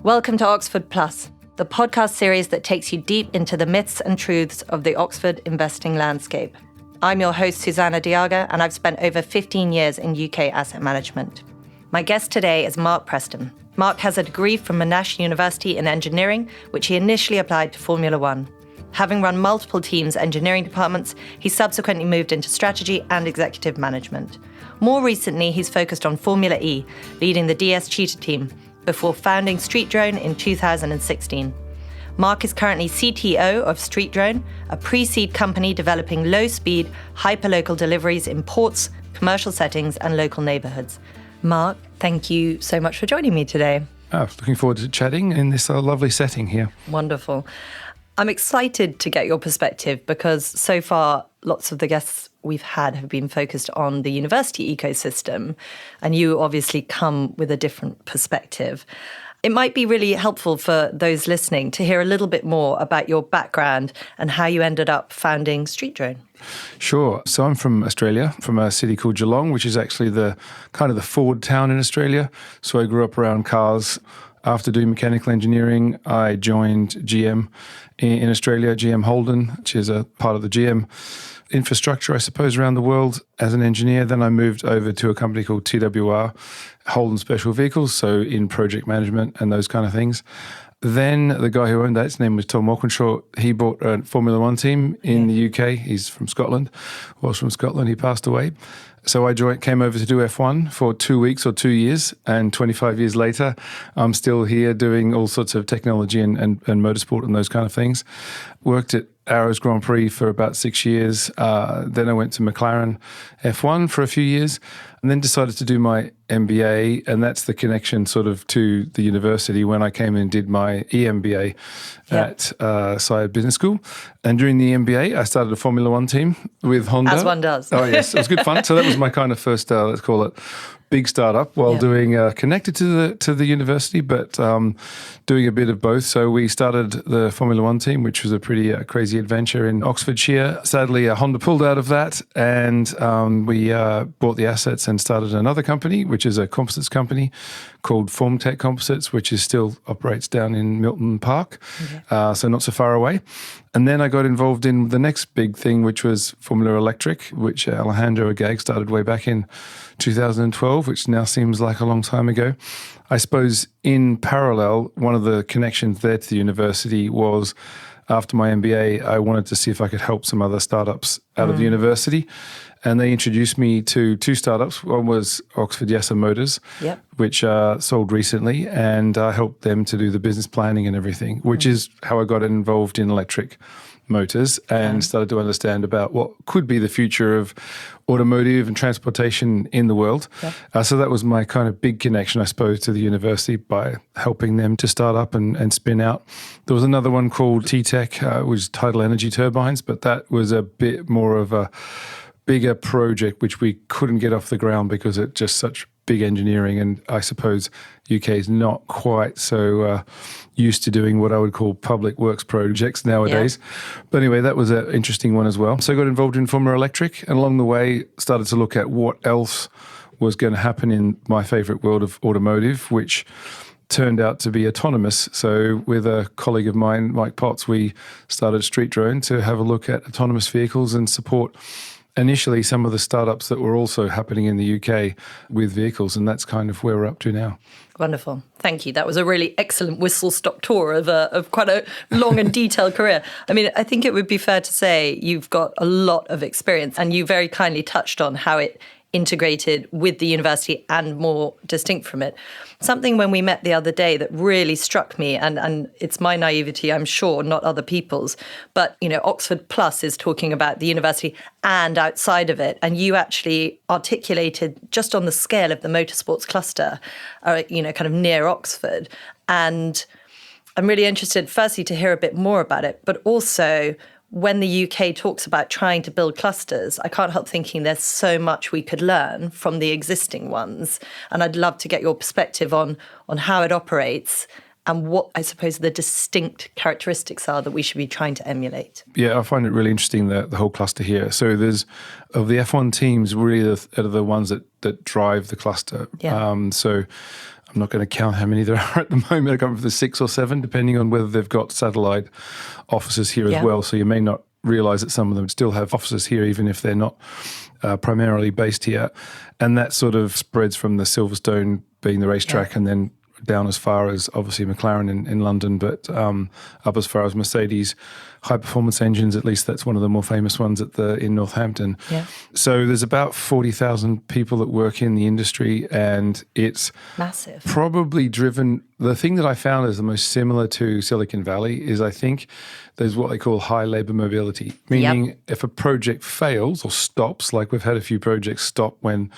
Welcome to Oxford Plus, the podcast series that takes you deep into the myths and truths of the Oxford investing landscape. I'm your host, Susannah de Jager, and I've spent over 15 years in UK asset management. My guest today is Mark Preston. Mark has a degree from Monash University in engineering, which he initially applied to Formula One. Having run multiple teams' engineering departments, he subsequently moved into strategy and executive management. More recently, he's focused on Formula E, leading the DS Cheetah team, before founding StreetDrone in 2016. Mark is currently CTO of StreetDrone, a pre-seed company developing low-speed, hyperlocal deliveries in ports, commercial settings, and local neighbourhoods. Mark, thank you so much for joining me today. Looking forward to chatting in this lovely setting here. Wonderful. I'm excited to get your perspective because so far lots of the guests we've had have been focused on the university ecosystem, and you obviously come with a different perspective. It might be really helpful for those listening to hear a little bit more about your background and how you ended up founding StreetDrone. Sure. So I'm from Australia, from a city called Geelong, which is actually the kind of the Ford town in Australia. So I grew up around cars. After doing mechanical engineering, I joined GM in Australia, GM Holden, which is a part of the GM infrastructure, I suppose, around the world as an engineer. Then I moved over to a company called TWR, Holden Special Vehicles, so in project management and those kind of things. Then the guy who owned that, his name was Tom Walkinshaw, he bought a Formula One team in the UK. He's from Scotland, was from Scotland, he passed away. So I came over to do F1 for 2 weeks or 2 years, and 25 years later, I'm still here doing all sorts of technology and motorsport and those kind of things. Worked at Arrows Grand Prix for about 6 years. Then I went to McLaren F1 for a few years, and then decided to do my MBA, and that's the connection sort of to the university when I came in and did my EMBA at Syed Business School. And during the MBA, I started a Formula One team with Honda. As one does. Oh, yes. It was good fun. So that was my kind of first, let's call it, big startup while doing connected to the university, but doing a bit of both. So we started the Formula One team, which was a pretty crazy adventure in Oxfordshire. Sadly, Honda pulled out of that, and we bought the assets and started another company, which is a composites company called Formtech Composites, which is still operates down in Milton Park, so not so far away. And then I got involved in the next big thing, which was Formula Electric, which Alejandro Agag started way back in 2012, which now seems like a long time ago. I suppose in parallel, one of the connections there to the university was after my MBA, I wanted to see if I could help some other startups out of the university. And they introduced me to two startups. One was Oxford Yasser Motors, which sold recently, and I helped them to do the business planning and everything, which is how I got involved in electric motors and started to understand about what could be the future of automotive and transportation in the world. So that was my kind of big connection, I suppose, to the university by helping them to start up and spin out. There was another one called T-Tech, which is tidal energy turbines, but that was a bit more of a bigger project, which we couldn't get off the ground because it's just such big engineering. And I suppose UK is not quite so used to doing what I would call public works projects nowadays. But anyway, that was an interesting one as well. So I got involved in Formula Electric, and along the way started to look at what else was going to happen in my favorite world of automotive, which turned out to be autonomous. So with a colleague of mine, Mike Potts, we started StreetDrone to have a look at autonomous vehicles and support initially some of the startups that were also happening in the UK with vehicles, and that's kind of where we're up to now. Wonderful. Thank you. That was a really excellent whistle-stop tour of quite a long and detailed career. I mean, I think it would be fair to say you've got a lot of experience, and you very kindly touched on how it integrated with the university and more distinct from it. Something when we met the other day that really struck me, and it's my naivety, I'm sure, not other people's, but, you know, Oxford Plus is talking about the university and outside of it, and you actually articulated just on the scale of the Motorsports Cluster, kind of near Oxford. And I'm really interested, firstly, to hear a bit more about it, but also when the UK talks about trying to build clusters, I can't help thinking there's so much we could learn from the existing ones. And I'd love to get your perspective on how it operates and what, I suppose, the distinct characteristics are that we should be trying to emulate. Yeah, I find it really interesting, the whole cluster here. So there's, of the F1 teams, really are the ones that drive the cluster. Yeah. I'm not going to count how many there are at the moment. I can't remember, 6 or 7, depending on whether they've got satellite offices here as well. So you may not realise that some of them still have offices here, even if they're not primarily based here. And that sort of spreads from the Silverstone being the racetrack and then down as far as obviously McLaren in London, but up as far as Mercedes high-performance engines. At least that's one of the more famous ones in Northampton. Yeah. So there's about 40,000 people that work in the industry, and it's massive. Probably driven. The thing that I found is the most similar to Silicon Valley is, I think, there's what they call high labour mobility, meaning if a project fails or stops, like we've had a few projects stop when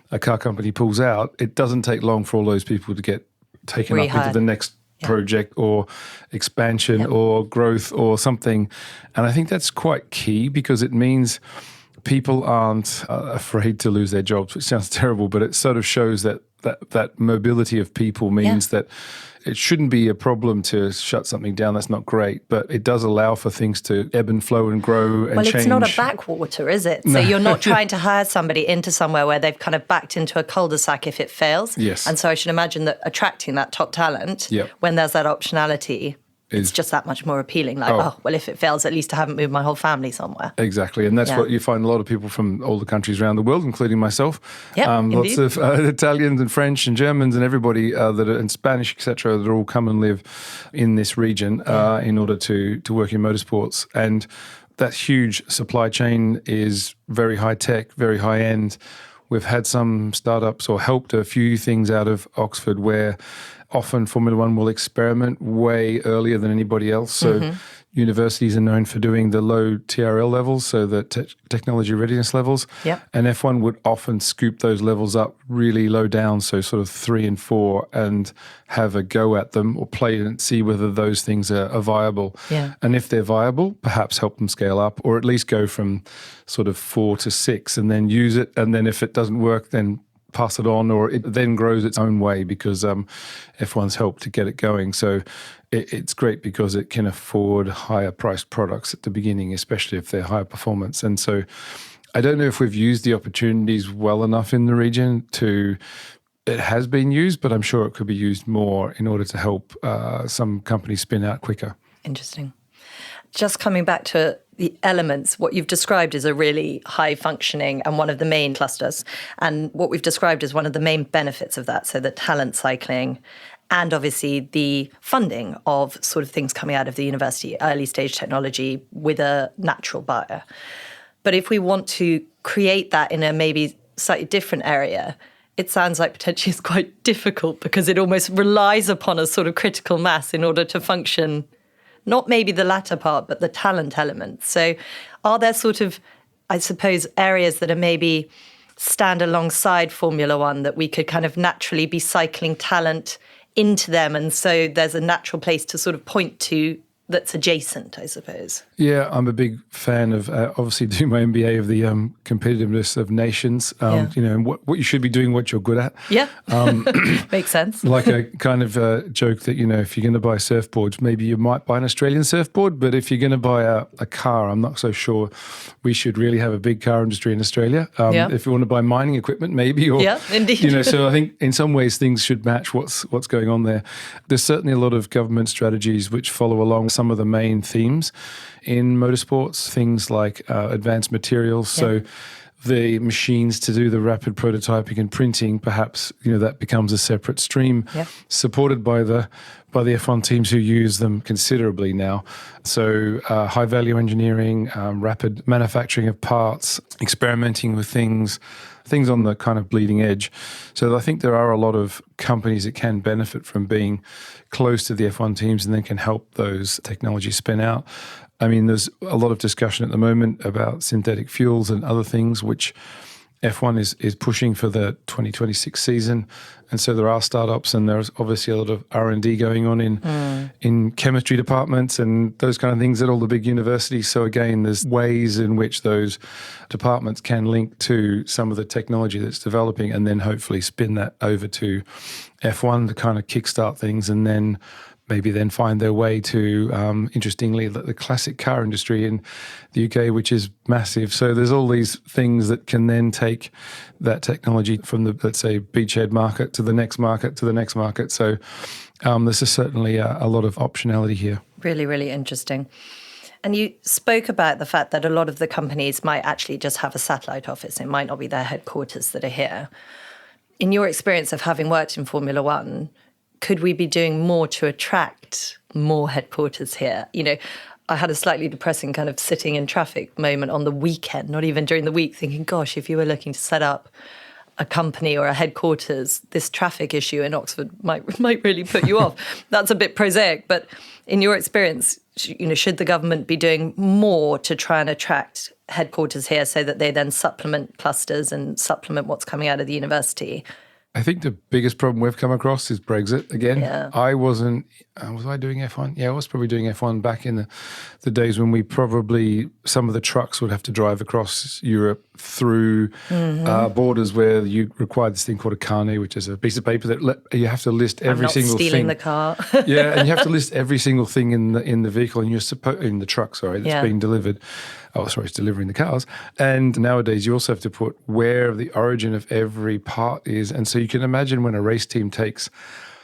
a car company pulls out, it doesn't take long for all those people to get taken up into the next project or expansion or growth or something. And I think that's quite key, because it means people aren't afraid to lose their jobs, which sounds terrible, but it sort of shows that mobility of people means that it shouldn't be a problem to shut something down. That's not great, but it does allow for things to ebb and flow and grow and change. Well, it's not a backwater, is it? So you're not trying to hire somebody into somewhere where they've kind of backed into a cul-de-sac if it fails. Yes. And so I should imagine that attracting that top talent, when there's that optionality, it's just that much more appealing. Like, well, if it fails, at least I haven't moved my whole family somewhere. Exactly. And that's what you find a lot of people from all the countries around the world, including myself. Lots of Italians and French and Germans and everybody and Spanish, etc., that all come and live in this region in order to work in motorsports. And that huge supply chain is very high tech, very high end. We've had some startups or helped a few things out of Oxford where often Formula One will experiment way earlier than anybody else. So universities are known for doing the low TRL levels, so the technology readiness levels. And F1 would often scoop those levels up really low down, so sort of 3 and 4, and have a go at them or play and see whether those things are viable. And if they're viable, perhaps help them scale up, or at least go from sort of 4 to 6 and then use it. And then if it doesn't work, then pass it on, or it then grows its own way, because F1's helped to get it going. So it's great because it can afford higher priced products at the beginning, especially if they're higher performance. And so I don't know if we've used the opportunities well enough in the region it has been used, but I'm sure it could be used more in order to help some companies spin out quicker. Interesting. Just coming back to the elements, what you've described is a really high functioning and one of the main clusters. And what we've described is one of the main benefits of that. So the talent cycling and obviously the funding of sort of things coming out of the university, early stage technology with a natural buyer. But if we want to create that in a maybe slightly different area, it sounds like potentially it's quite difficult, because it almost relies upon a sort of critical mass in order to function. Not maybe the latter part, but the talent element. So are there sort of, I suppose, areas that are maybe stand alongside Formula One that we could kind of naturally be cycling talent into them, and so there's a natural place to sort of point to that's adjacent, I suppose? Yeah, I'm a big fan of obviously doing my MBA of the competitiveness of nations, you know, and what you should be doing, what you're good at. Yeah, makes sense. Like a kind of joke that, you know, if you're going to buy surfboards, maybe you might buy an Australian surfboard, but if you're going to buy a car, I'm not so sure we should really have a big car industry in Australia. If you want to buy mining equipment, maybe. Or, indeed. You know, so I think in some ways things should match what's going on there. There's certainly a lot of government strategies which follow along some of the main themes in motorsports, things like advanced materials. So the machines to do the rapid prototyping and printing, perhaps, you know, that becomes a separate stream, supported by the F1 teams who use them considerably now. So high value engineering, rapid manufacturing of parts, experimenting with things on the kind of bleeding edge. So I think there are a lot of companies that can benefit from being close to the F1 teams and then can help those technologies spin out. I mean, there's a lot of discussion at the moment about synthetic fuels and other things, which F1 is pushing for the 2026 season. And so there are startups, and there's obviously a lot of R&D going on in chemistry departments and those kind of things at all the big universities. So again, there's ways in which those departments can link to some of the technology that's developing and then hopefully spin that over to F1 to kind of kickstart things, and then maybe then find their way to, interestingly, the classic car industry in the UK, which is massive. So there's all these things that can then take that technology from the, let's say, beachhead market to the next market to the next market. So this is certainly a lot of optionality here. Really, really interesting. And you spoke about the fact that a lot of the companies might actually just have a satellite office. It might not be their headquarters that are here. In your experience of having worked in Formula One, could we be doing more to attract more headquarters here? You know, I had a slightly depressing kind of sitting in traffic moment on the weekend, not even during the week, thinking, gosh, if you were looking to set up a company or a headquarters, this traffic issue in Oxford might really put you off. That's a bit prosaic, but in your experience, you know, should the government be doing more to try and attract headquarters here so that they then supplement clusters and supplement what's coming out of the university? I think the biggest problem we've come across is Brexit again. Yeah. I wasn't, was I doing F1? Yeah, I was probably doing F1 back in the days when we probably, some of the trucks would have to drive across Europe through borders where you require this thing called a carnet, which is a piece of paper that you have to list every single thing. Stealing the car. Yeah, and you have to list every single thing in the vehicle, and you're in the truck, that's being delivered. Oh, sorry, it's delivering the cars. And nowadays you also have to put where the origin of every part is. And so you can imagine when a race team takes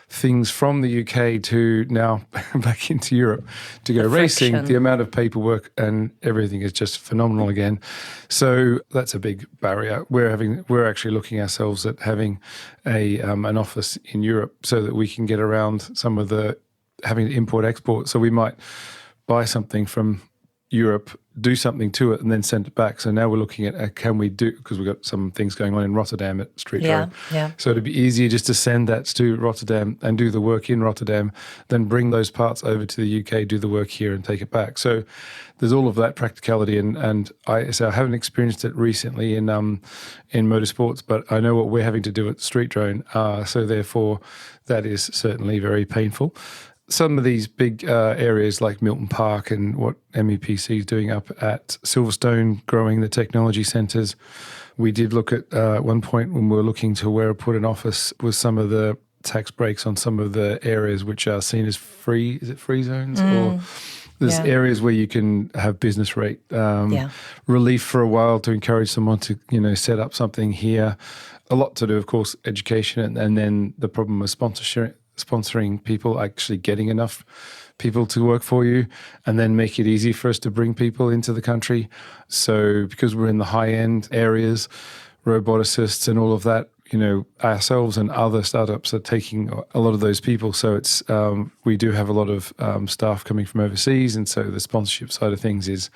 things from the UK to now back into Europe to go racing, the amount of paperwork and everything is just phenomenal again. So that's a big barrier. We're actually looking ourselves at having an office in Europe so that we can get around some of the having to import export. So we might buy something from Europe, do something to it, and then send it back. So now we're looking at can we do, because we've got some things going on in Rotterdam at StreetDrone. Yeah. So it'd be easier just to send that to Rotterdam and do the work in Rotterdam, then bring those parts over to the UK, do the work here and take it back. So there's all of that practicality, and I haven't experienced it recently in motorsports, but I know what we're having to do at StreetDrone. So therefore, that is certainly very painful. Some of these big areas like Milton Park and what MEPC is doing up at Silverstone, growing the technology centres. We did look at one point when we were looking to where to put an office with some of the tax breaks on some of the areas which are seen as free. Is it free zones? Or there's areas where you can have business rate relief for a while to encourage someone to, set up something here. A lot to do, of course, education, and then the problem of sponsoring people, actually getting enough people to work for you, and then make it easy for us to bring people into the country. So because we're in the high-end areas, roboticists and all of that, ourselves and other startups are taking a lot of those people. So it's we do have a lot of staff coming from overseas, and so the sponsorship side of things is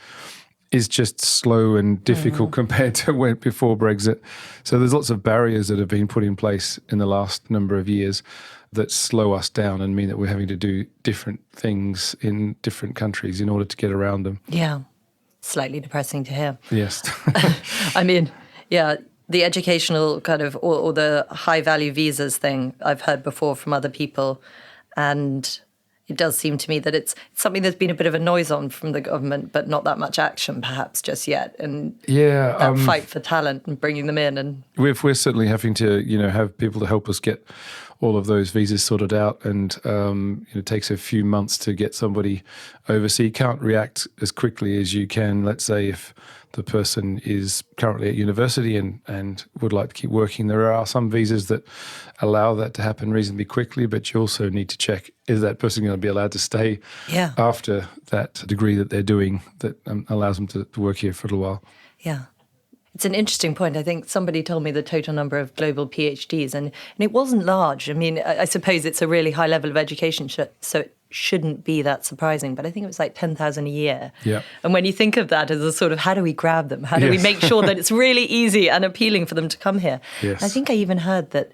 just slow and difficult compared to before Brexit. So there's lots of barriers that have been put in place in the last number of years that slow us down and mean that we're having to do different things in different countries in order to get around them. Yeah, slightly depressing to hear. Yes. I mean, yeah, the educational kind of, or the high-value visas thing I've heard before from other people, and it does seem to me that it's something there's been a bit of a noise on from the government, but not that much action perhaps just yet. And that fight for talent and bringing them in. And we're certainly having to, have people to help us get all of those visas sorted out, and it takes a few months to get somebody overseas. You can't react as quickly as you can, let's say, if the person is currently at university and would like to keep working. There are some visas that allow that to happen reasonably quickly, but you also need to check, is that person going to be allowed to stay after that degree that they're doing that allows them to work here for a little while. Yeah. It's an interesting point. I think somebody told me the total number of global PhDs, and it wasn't large. I mean, I suppose it's a really high level of education, so it shouldn't be that surprising. But I think it was like 10,000 a year. Yeah. And when you think of that as a sort of, how do we grab them? How do we make sure that it's really easy and appealing for them to come here? Yes. I think I even heard that,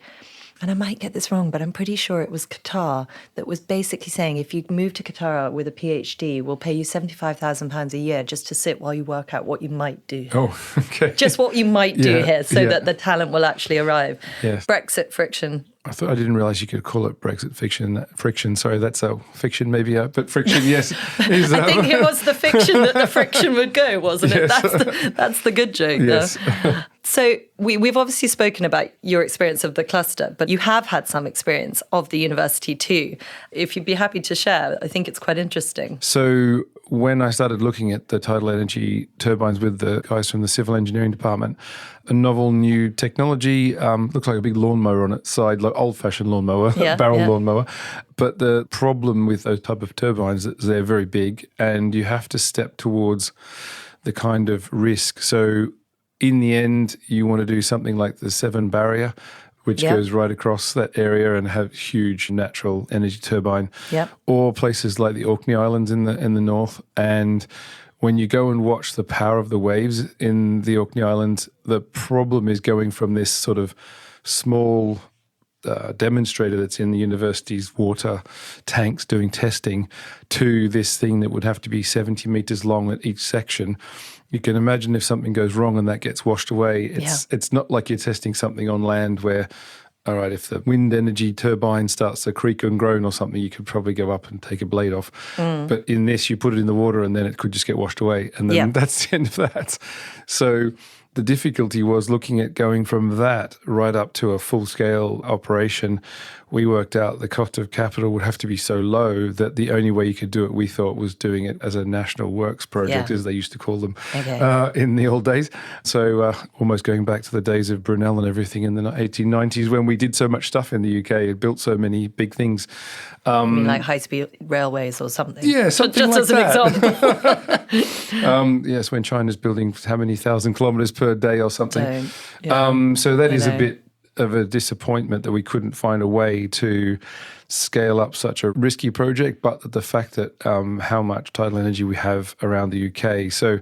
and I might get this wrong, but I'm pretty sure it was Qatar that was basically saying, if you move to Qatar with a PhD, we'll pay you £75,000 a year just to sit while you work out what you might do. Oh, okay. Just what you might do here, so that the talent will actually arrive. Yes. Brexit friction. I didn't realise you could call it Brexit friction. Sorry, that's a fiction maybe, but friction, yes. I think it was the fiction that the friction would go, wasn't it? Yes. That's the good joke, yes. though. So we've obviously spoken about your experience of the cluster, but you have had some experience of the university too. If you'd be happy to share, I think it's quite interesting. So when I started looking at the tidal energy turbines with the guys from the civil engineering department, a novel new technology, looks like a big lawnmower on its side, like old-fashioned lawnmower, barrel lawnmower. But the problem with those type of turbines is they're very big and you have to step towards the kind of risk. So in the end, you want to do something like the Severn barrier, which goes right across that area and have huge natural energy turbine, or places like the Orkney Islands in the north. And when you go and watch the power of the waves in the Orkney Islands, the problem is going from this sort of small demonstrator that's in the university's water tanks doing testing to this thing that would have to be 70 meters long at each section. You can imagine if something goes wrong and that gets washed away, it's not like you're testing something on land where, all right, if the wind energy turbine starts to creak and groan or something, you could probably go up and take a blade off. But in this, you put it in the water and then it could just get washed away. And then that's the end of that. So the difficulty was looking at going from that right up to a full-scale operation. We worked out the cost of capital would have to be so low that the only way you could do it, we thought, was doing it as a national works project, as they used to call them in the old days. So almost going back to the days of Brunel and everything in the 1890s when we did so much stuff in the UK, it built so many big things. I mean, like high-speed railways or something. Yeah, something just like as an that. example. Yes, when China's building how many thousand kilometres per day or something. So that is a bit of a disappointment that we couldn't find a way to scale up such a risky project, but the fact that how much tidal energy we have around the UK. So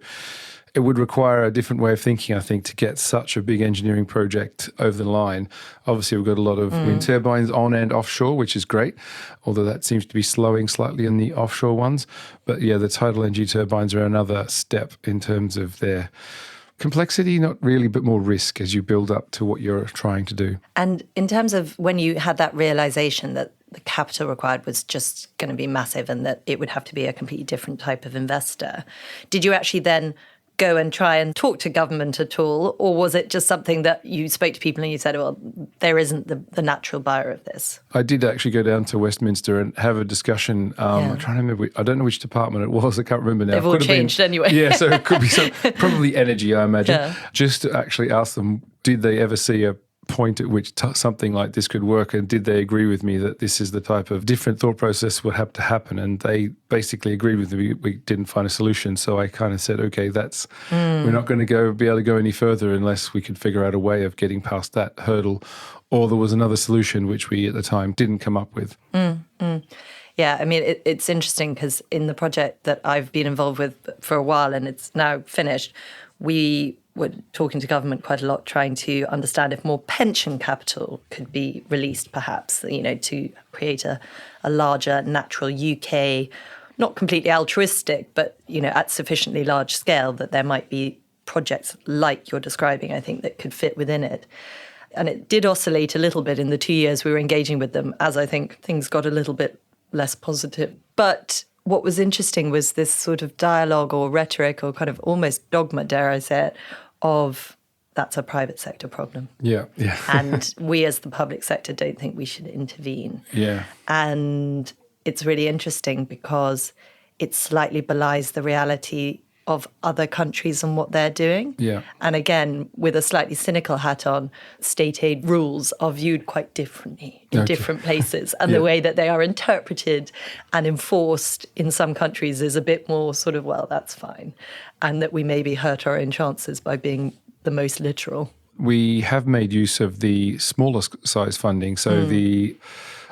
it would require a different way of thinking, I think, to get such a big engineering project over the line. Obviously, we've got a lot of wind turbines on and offshore, which is great, although that seems to be slowing slightly in the offshore ones. But yeah, the tidal energy turbines are another step in terms of their complexity, not really, but more risk as you build up to what you're trying to do. And in terms of when you had that realization that the capital required was just going to be massive and that it would have to be a completely different type of investor, did you actually then go and try and talk to government at all? Or was it just something that you spoke to people and you said, well, there isn't the natural buyer of this? I did actually go down to Westminster and have a discussion. I'm trying to remember, I don't know which department it was, I can't remember now. They've all changed anyway. Yeah, so it could be probably energy, I imagine. Just to actually ask them, did they ever see a point at which something like this could work, and did they agree with me that this is the type of different thought process would have to happen? And they basically agreed with me. We didn't find a solution, so I kind of said, okay, that's we're not going to be able to go any further unless we could figure out a way of getting past that hurdle, or there was another solution which we at the time didn't come up with. Yeah, I mean, it's interesting because in the project that I've been involved with for a while and it's now finished, we were talking to government quite a lot, trying to understand if more pension capital could be released, perhaps, to create a larger natural UK, not completely altruistic, but, at sufficiently large scale that there might be projects like you're describing, I think, that could fit within it. And it did oscillate a little bit in the 2 years we were engaging with them, as I think things got a little bit less positive. But what was interesting was this sort of dialogue or rhetoric or kind of almost dogma, dare I say it, of that's a private sector problem. Yeah. And we as the public sector don't think we should intervene. Yeah. And it's really interesting because it slightly belies the reality of other countries and what they're doing. Yeah. And again, with a slightly cynical hat on, state aid rules are viewed quite differently in different places. And the way that they are interpreted and enforced in some countries is a bit more sort of, well, that's fine. And that we maybe hurt our own chances by being the most literal. We have made use of the smaller size funding. So the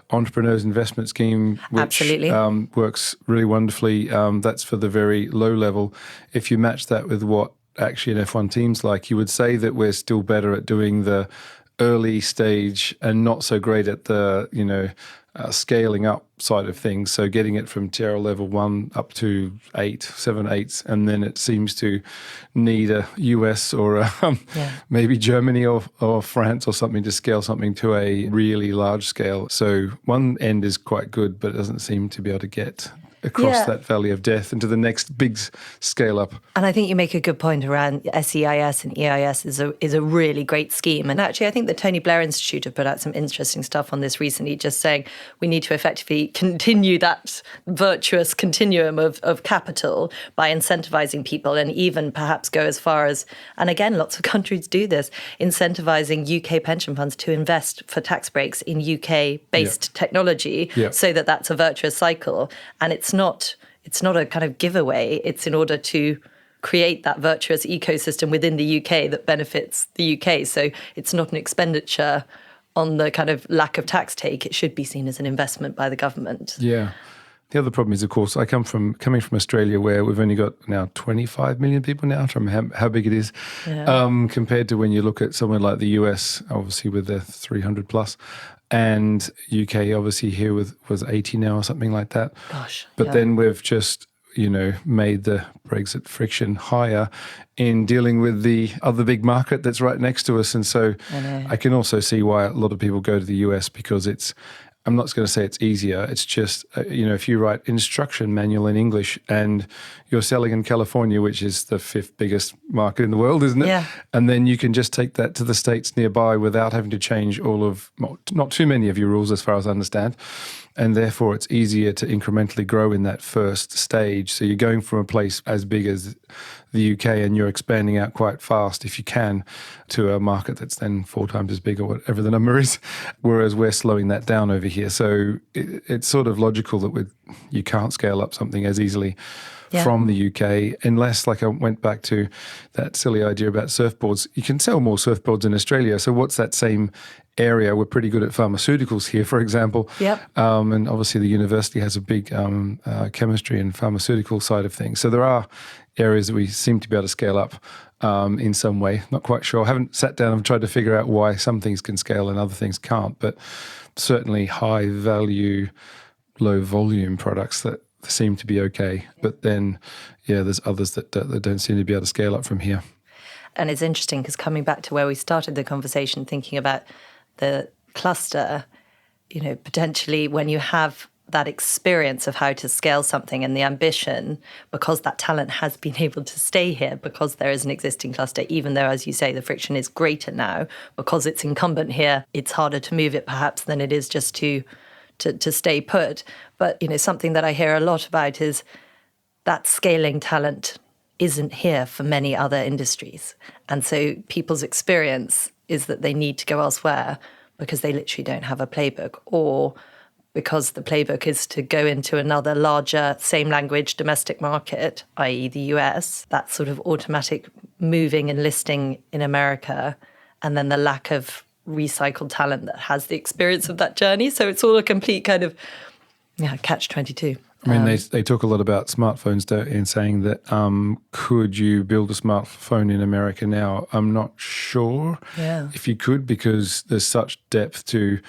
Entrepreneurs Investment Scheme, which works really wonderfully. That's for the very low level. If you match that with what actually an F1 team's like, you would say that we're still better at doing the early stage and not so great at the, scaling up side of things. So getting it from TRL level 1 up to 7, 8, and then it seems to need a US or maybe Germany or France or something to scale something to a really large scale. So one end is quite good, but it doesn't seem to be able to get across Yeah. that valley of death into the next big scale up. And I think you make a good point around SEIS and EIS is a really great scheme. And actually, I think the Tony Blair Institute have put out some interesting stuff on this recently, just saying we need to effectively continue that virtuous continuum of capital by incentivizing people, and even perhaps go as far as, and again, lots of countries do this, incentivizing UK pension funds to invest for tax breaks in UK-based technology, so that that's a virtuous cycle. And it's not a kind of giveaway. It's in order to create that virtuous ecosystem within the UK that benefits the UK. So it's not an expenditure on the kind of lack of tax take. It should be seen as an investment by the government. Yeah. The other problem is, of course, coming from Australia, where we've only got now 25 million people now, from how big it is, compared to when you look at somewhere like the US, obviously with their 300 plus, and UK obviously here was 80 now or something like that. Gosh. But then we've just, made the Brexit friction higher in dealing with the other big market that's right next to us. And so I can also see why a lot of people go to the US, because I'm not going to say it's easier. It's just, if you write instruction manual in English and you're selling in California, which is the 5th biggest market in the world, isn't it? Yeah. And then you can just take that to the States nearby without having to change not too many of your rules, as far as I understand. And therefore, it's easier to incrementally grow in that first stage. So you're going from a place as big as the UK and you're expanding out quite fast, if you can, to a market that's then 4 times as big or whatever the number is, whereas we're slowing that down over here. So it's sort of logical that you can't scale up something as easily from the UK, unless, like I went back to that silly idea about surfboards. You can sell more surfboards in Australia. So what's that same area? We're pretty good at pharmaceuticals here, for example. Yep. And obviously the university has a big chemistry and pharmaceutical side of things. So there are areas that we seem to be able to scale up in some way. Not quite sure. I haven't sat down and tried to figure out why some things can scale and other things can't, but certainly high value, low volume products that seem to be okay. But then, there's others that don't seem to be able to scale up from here. And it's interesting because, coming back to where we started the conversation, thinking about the cluster, potentially when you have that experience of how to scale something and the ambition, because that talent has been able to stay here, because there is an existing cluster, even though, as you say, the friction is greater now, because it's incumbent here, it's harder to move it perhaps than it is just to stay put. But, something that I hear a lot about is that scaling talent isn't here for many other industries. And so people's experience is that they need to go elsewhere because they literally don't have a playbook, or because the playbook is to go into another larger same language domestic market, i.e. the US, that sort of automatic moving and listing in America, and then the lack of recycled talent that has the experience of that journey. So it's all a complete kind of catch-22. I mean, they talk a lot about smartphones in saying that could you build a smartphone in America now? I'm not sure if you could, because there's such depth to,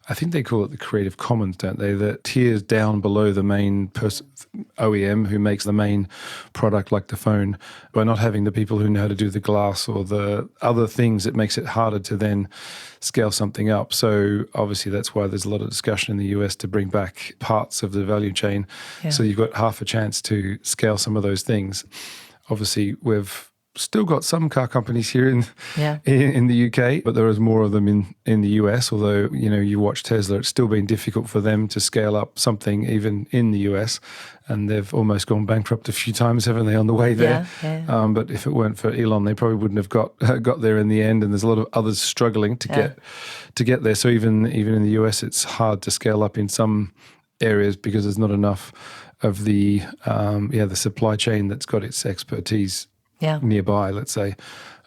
I think they call it the Creative Commons, don't they? The tiers down below the main OEM who makes the main product, like the phone. By not having the people who know how to do the glass or the other things, it makes it harder to then scale something up. So obviously that's why there's a lot of discussion in the US to bring back parts of the value chain. Yeah. So you've got half a chance to scale some of those things. Obviously we've still got some car companies here in the UK, but there is more of them in the US. Although, you watch Tesla, it's still been difficult for them to scale up something even in the US. And they've almost gone bankrupt a few times, haven't they, on the way there? Yeah. But if it weren't for Elon, they probably wouldn't have got there in the end. And there's a lot of others struggling to get there. So even in the US, it's hard to scale up in some areas because there's not enough of the supply chain that's got its expertise nearby, let's say.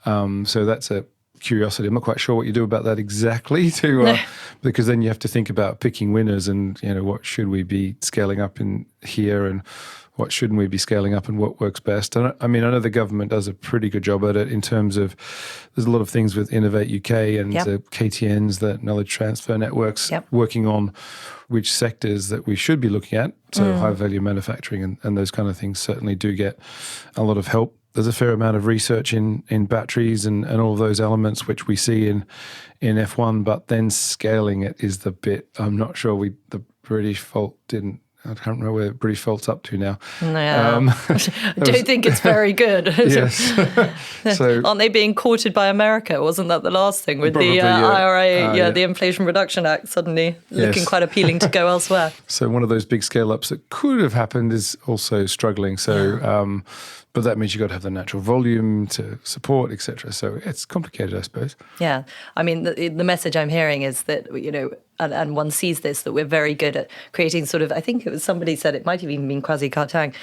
So that's a curiosity. I'm not quite sure what you do about that exactly, because then you have to think about picking winners and, what should we be scaling up in here and what shouldn't we be scaling up and what works best. I know the government does a pretty good job at it in terms of, there's a lot of things with Innovate UK and the KTNs, the knowledge transfer networks, working on which sectors that we should be looking at. So high value manufacturing and those kind of things certainly do get a lot of help. There's a fair amount of research in batteries and all of those elements, which we see in F1, but then scaling it is the bit I'm not sure the British fault didn't I can't remember where British Volt's up to now. Yeah. I don't think it's very good. Yes. So aren't they being courted by America? Wasn't that the last thing with Probably, the yeah. IRA, the Inflation Reduction Act suddenly looking quite appealing to go elsewhere? So one of those big scale-ups that could have happened is also struggling. So, but that means you've got to have the natural volume to support, etc. So it's complicated, I suppose. Yeah. I mean, the message I'm hearing is that, and one sees this, that we're very good at creating sort of, I think it was somebody said, it might have even been Kwasi Kwarteng,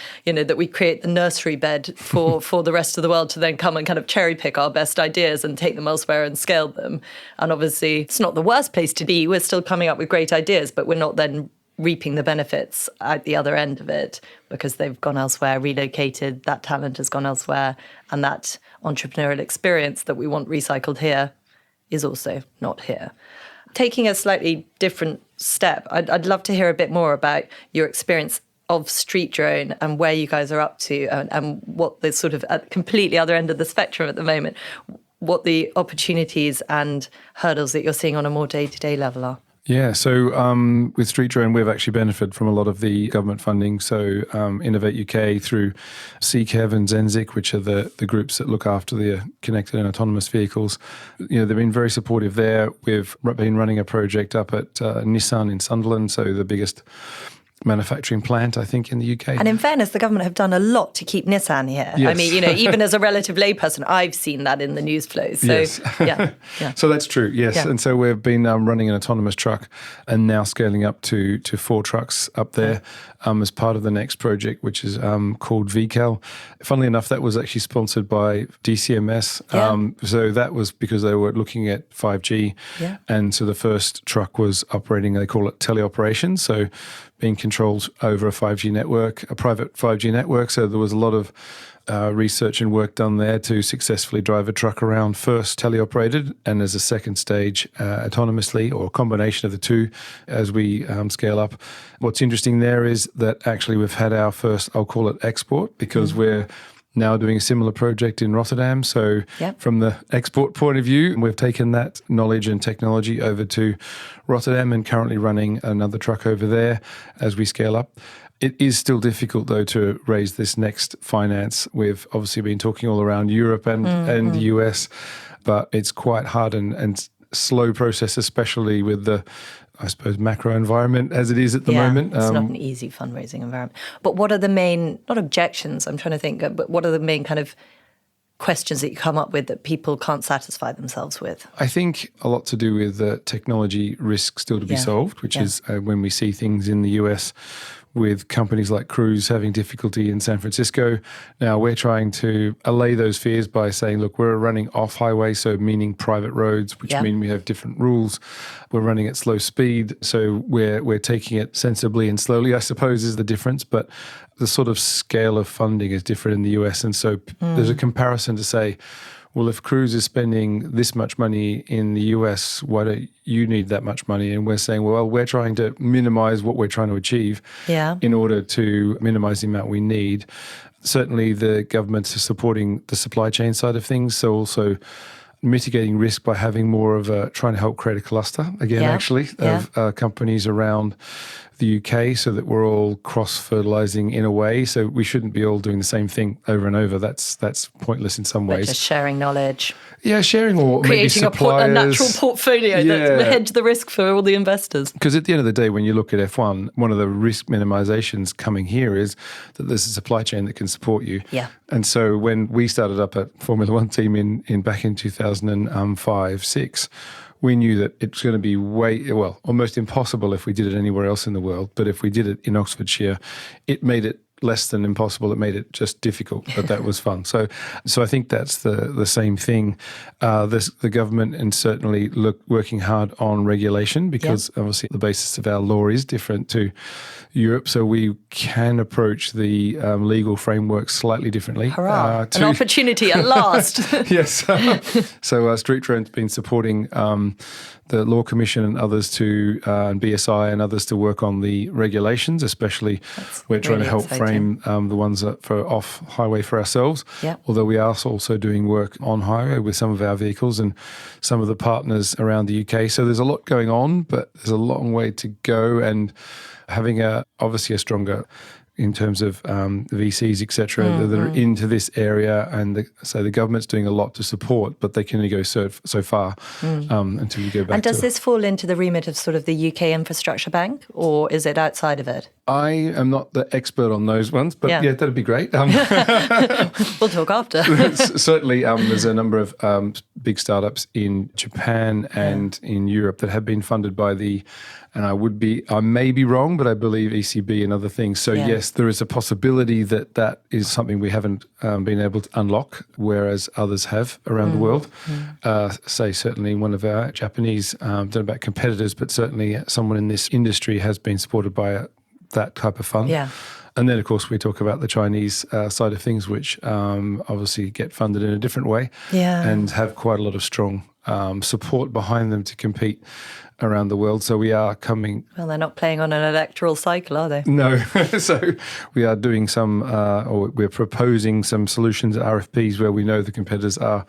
that we create the nursery bed for the rest of the world to then come and kind of cherry pick our best ideas and take them elsewhere and scale them. And obviously it's not the worst place to be. We're still coming up with great ideas, but we're not then reaping the benefits at the other end of it because they've gone elsewhere, relocated, that talent has gone elsewhere, and that entrepreneurial experience that we want recycled here is also not here. Taking a slightly different step, I'd love to hear a bit more about your experience of StreetDrone and where you guys are up to and what the sort of at completely other end of the spectrum at the moment, what the opportunities and hurdles that you're seeing on a more day-to-day level are. Yeah, so with StreetDrone, we've actually benefited from a lot of the government funding. So Innovate UK through CKEV and Zenzik, which are the groups that look after the connected and autonomous vehicles. They've been very supportive there. We've been running a project up at Nissan in Sunderland, so the biggest manufacturing plant, I think, in the UK. And in fairness, the government have done a lot to keep Nissan here. Yes. I mean, even as a relative layperson, I've seen that in the news flows. So, yes. yeah. So that's true, yes. Yeah. And so we've been running an autonomous truck and now scaling up to 4 trucks up there as part of the next project, which is called VCAL. Funnily enough, that was actually sponsored by DCMS. So that was because they were looking at 5G. Yeah. And so the first truck was operating, they call it teleoperations. So being controlled over a 5G network, a private 5G network. So there was a lot of research and work done there to successfully drive a truck around, first teleoperated and as a second stage autonomously, or a combination of the two as we scale up. What's interesting there is that actually we've had our first, I'll call it export, because we're now doing a similar project in Rotterdam. So from the export point of view, we've taken that knowledge and technology over to Rotterdam and currently running another truck over there as we scale up. It is still difficult, though, to raise this next finance. We've obviously been talking all around Europe and the US, but it's quite hard and slow process, especially with the, I suppose, macro environment as it is at the moment. It's not an easy fundraising environment. But what are the main, not objections, I'm trying to think, but what are the main kind of questions that you come up with that people can't satisfy themselves with? I think a lot to do with the technology risk still to be solved, which is when we see things in the US with companies like Cruise having difficulty in San Francisco. Now we're trying to allay those fears by saying, look, we're running off highway, so meaning private roads, which mean we have different rules. We're running at slow speed, so we're taking it sensibly and slowly, I suppose, is the difference. But the sort of scale of funding is different in the US. And so there's a comparison to say, well, if Cruise is spending this much money in the US, why don't you need that much money? And we're saying, well, we're trying to minimize what we're trying to achieve in order to minimize the amount we need. Certainly the governments are supporting the supply chain side of things, so also mitigating risk by having more of a, trying to help create a cluster, again, actually, of companies around the UK so that we're all cross-fertilizing in a way. So we shouldn't be all doing the same thing over and over. That's pointless in some ways. Just sharing knowledge. Yeah, sharing or creating maybe suppliers. a natural portfolio that hedge the risk for all the investors. Because at the end of the day, when you look at F1, one of the risk minimizations coming here is that there's a supply chain that can support you. Yeah. And so when we started up at Formula One team in back in 2005-06, we knew that it was going to be almost impossible if we did it anywhere else in the world. But if we did it in Oxfordshire, it made it less than impossible. It made it just difficult, but that was fun. So I think that's the same thing. The government and certainly working hard on regulation because obviously the basis of our law is different to Europe. So we can approach the legal framework slightly differently. Hurrah! An opportunity at last. Yes. So StreetDrone's been supporting the Law Commission and others and BSI and others to work on the regulations, especially we're trying to help frame the ones that for off-highway for ourselves, Yeah. although we are also doing work on highway with some of our vehicles and some of the partners around the UK. So there's a lot going on, but there's a long way to go, and having obviously a stronger in terms of VCs, etc., that are into this area, and so the government's doing a lot to support, but they can only go so far until you go back. And does this fall into the remit of sort of the UK Infrastructure Bank, or is it outside of it? I am not the expert on those ones, but yeah that'd be great. We'll talk after. Certainly, there's a number of big startups in Japan and in Europe that have been funded by and I may be wrong, but I believe ECB and other things. So yes, there is a possibility that is something we haven't been able to unlock, whereas others have around the world. Say certainly one of our Japanese, don't know about competitors, but certainly someone in this industry has been supported by that type of fund. Yeah. And then, of course, we talk about the Chinese side of things, which obviously get funded in a different way and have quite a lot of strong support behind them to compete around the world. So we are coming... Well, they're not playing on an electoral cycle, are they? No. So we are doing or we're proposing some solutions, RFPs, where we know the competitors are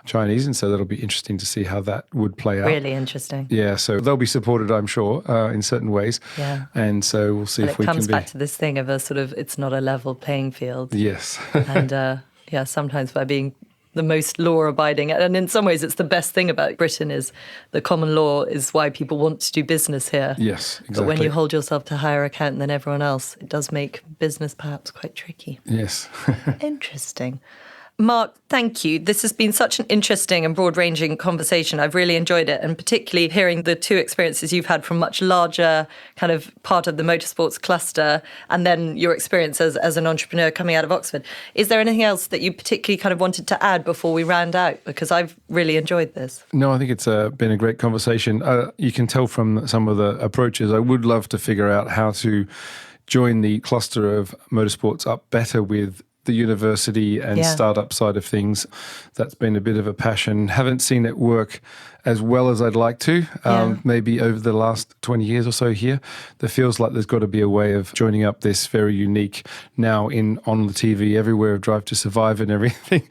Chinese. And so that'll be interesting to see how that would play out. Really interesting. Yeah. So they'll be supported, I'm sure, in certain ways. Yeah. And so we'll see if we can be... It comes back to this thing of it's not a level playing field. Yes. And sometimes by being the most law-abiding. And in some ways, it's the best thing about Britain is the common law is why people want to do business here. Yes, exactly. But when you hold yourself to higher account than everyone else, it does make business perhaps quite tricky. Yes. Interesting. Mark, thank you. This has been such an interesting and broad-ranging conversation. I've really enjoyed it, and particularly hearing the two experiences you've had from much larger kind of part of the Motorsports Cluster and then your experience as an entrepreneur coming out of Oxford. Is there anything else that you particularly kind of wanted to add before we round out? Because I've really enjoyed this. No, I think it's been a great conversation. You can tell from some of the approaches, I would love to figure out how to join the cluster of motorsports up better with the university and startup side of things. That's been a bit of a passion. Haven't seen it work as well as I'd like to, maybe over the last 20 years or so here. There feels like there's got to be a way of joining up this very unique, now on the TV everywhere, of Drive to Survive and everything,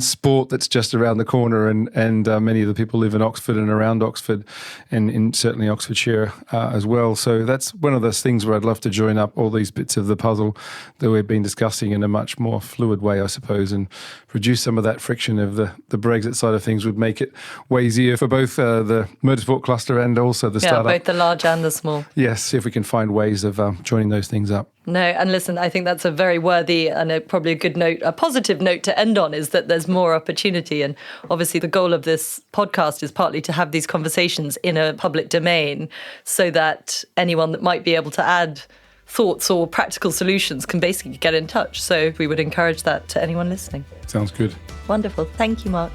sport that's just around the corner, and many of the people live in Oxford and around Oxford, and in certainly Oxfordshire as well. So that's one of those things where I'd love to join up all these bits of the puzzle that we've been discussing in a much more fluid way, I suppose, and reduce some of that friction of the Brexit side of things. Would make it way easier for both the Motorsport Cluster and also the startup. Yeah, both the large and the small. Yes, if we can find ways of joining those things up. No, and listen, I think that's a very worthy and probably a good note, a positive note to end on, is that there's more opportunity. And obviously the goal of this podcast is partly to have these conversations in a public domain so that anyone that might be able to add thoughts or practical solutions can basically get in touch. So we would encourage that to anyone listening. Sounds good. Wonderful. Thank you, Mark.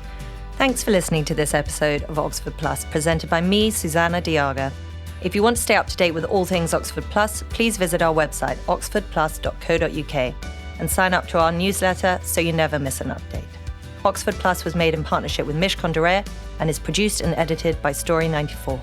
Thanks for listening to this episode of Oxford Plus, presented by me, Susannah de Jager. If you want to stay up to date with all things Oxford Plus, please visit our website, oxfordplus.co.uk, and sign up to our newsletter so you never miss an update. Oxford Plus was made in partnership with Mishcon de Rare and is produced and edited by Story 94.